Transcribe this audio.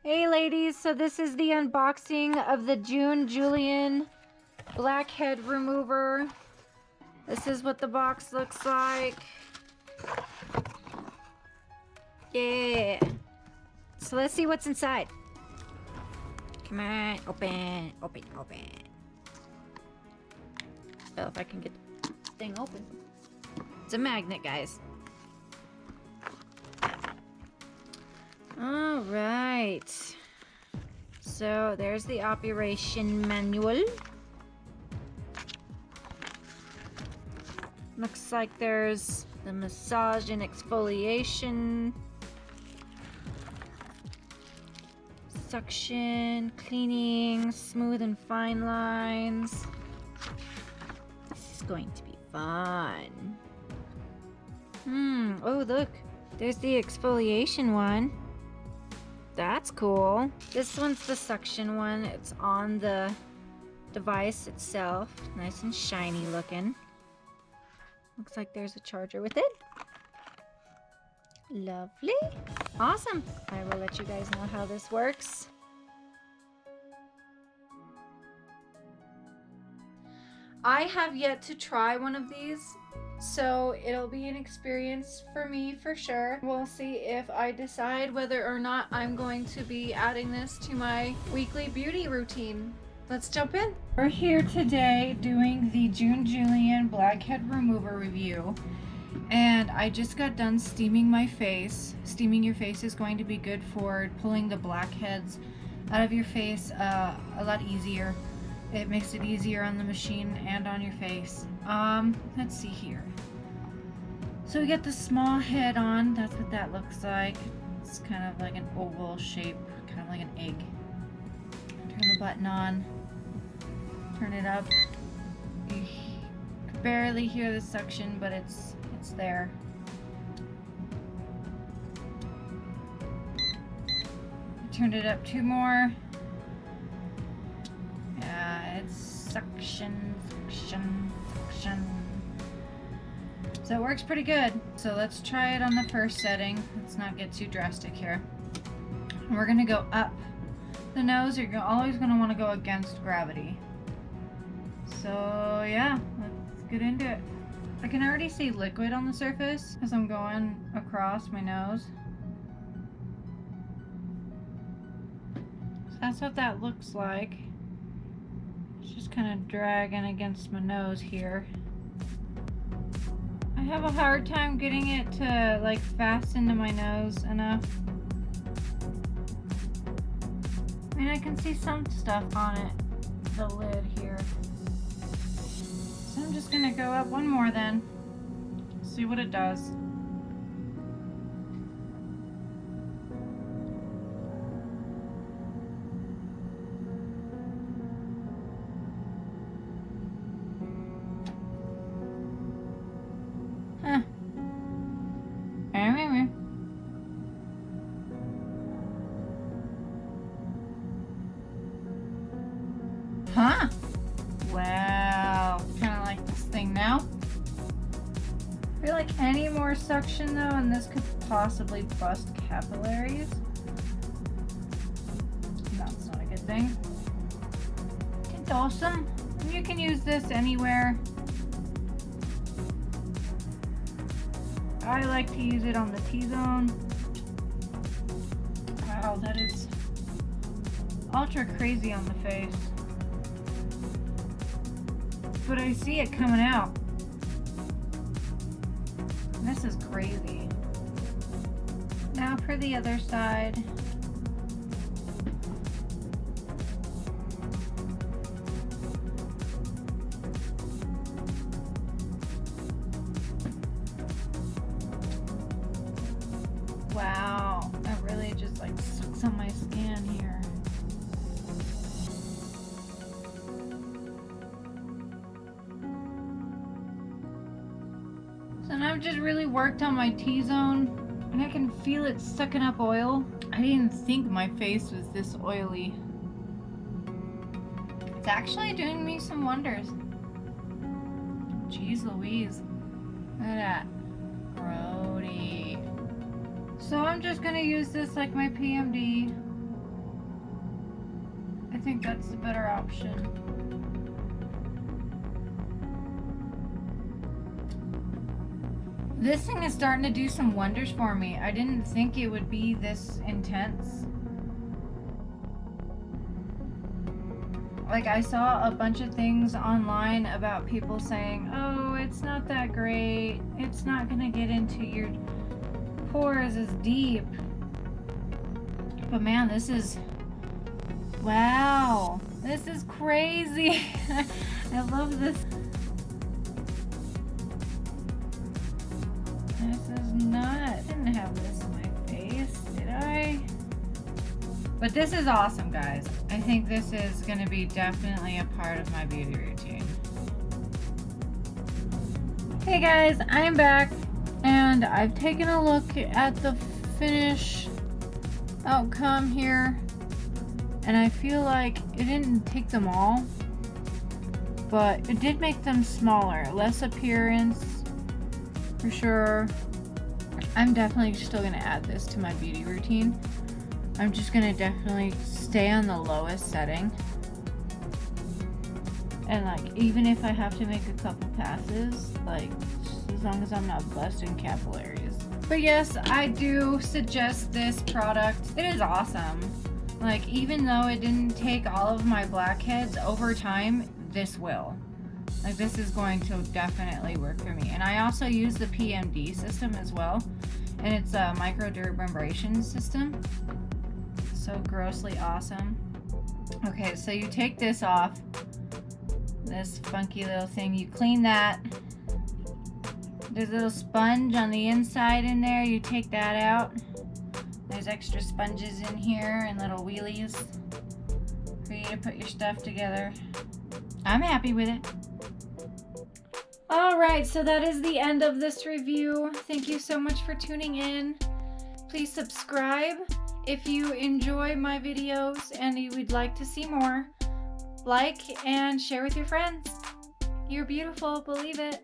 Hey ladies, so this is the unboxing of the Julian Blackhead remover. This is what the box looks like. Yeah. So let's see what's inside. Come on, open. Well, if I can get the thing open. It's a magnet, guys. All right. So there's the operation manual. Looks like there's the massage and exfoliation, suction, cleaning, smooth and fine lines. This is going to be fun. Oh look, there's the exfoliation one. That's cool. This one's the suction one. It's on the device itself. Nice and shiny looking. Looks like there's a charger with it. Lovely. Awesome. I will let you guys know how this works. I have yet to try one of these, so it'll be an experience for me for sure. We'll see if I decide whether or not I'm going to be adding this to my weekly beauty routine. Let's jump in. We're here today doing the Julian Blackhead remover review, and I just got done steaming my face. Steaming your face is going to be good for pulling the blackheads out of your face a lot easier. It makes it easier on the machine and on your face. Let's see here. So we get the small head on. That's what that looks like. It's kind of like an oval shape, kind of like an egg. Turn the button on. Turn it up. You can barely hear the suction, but it's there. Turned it up 2 more. Yeah, it's suction. So it works pretty good. So let's try it on the first setting. Let's not get too drastic here. We're gonna go up the nose. You're always gonna want to go against gravity. So yeah, let's get into it. I can already see liquid on the surface as I'm going across my nose. So that's what that looks like. It's just kind of dragging against my nose here. I have a hard time getting it to like fasten to my nose enough. I mean, I can see some stuff on it, the lid here. So I'm just gonna go up 1 more then, see what it does. Huh. Huh? Wow. Kind of like this thing now. I feel like any more suction though, and this could possibly bust capillaries. That's not a good thing. It's awesome. You can use this anywhere. I like to use it on the T-zone. Wow, that is ultra crazy on the face. But I see it coming out. This is crazy. Now for the other side. Wow, that really just like sucks on my skin here. So now I've just really worked on my T-zone, and I can feel it sucking up oil. I didn't think my face was this oily. It's actually doing me some wonders. Jeez Louise. Look at that. Grody. So I'm just gonna use this like my PMD. I think that's the better option. This thing is starting to do some wonders for me. I didn't think it would be this intense. Like, I saw a bunch of things online about people saying, oh, it's not that great. It's not gonna get into your pores as deep. But man, this is, wow, this is crazy. I love this. This is not, I didn't have this in my face, did I? But this is awesome, guys. I think this is going to be definitely a part of my beauty routine. Hey guys, I'm back and I've taken a look at the finished outcome here, and I feel like it didn't take them all, but it did make them smaller, less appearance for sure. I'm definitely still going to add this to my beauty routine. I'm just gonna definitely stay on the lowest setting. And like, even if I have to make a couple passes, like, just as long as I'm not busting capillaries. But yes, I do suggest this product. It is awesome. Like, even though it didn't take all of my blackheads, over time, this will. Like, this is going to definitely work for me. And I also use the PMD system as well. And it's a micro-derm system. So grossly awesome. Okay, so you take this off, this funky little thing, you clean that. There's a little sponge on the inside in there, you take that out. There's extra sponges in here and little wheelies for you to put your stuff together. I'm happy with it. Alright, so that is the end of this review. Thank you so much for tuning in. Please subscribe if you enjoy my videos and you would like to see more. Like and share with your friends. You're beautiful, believe it.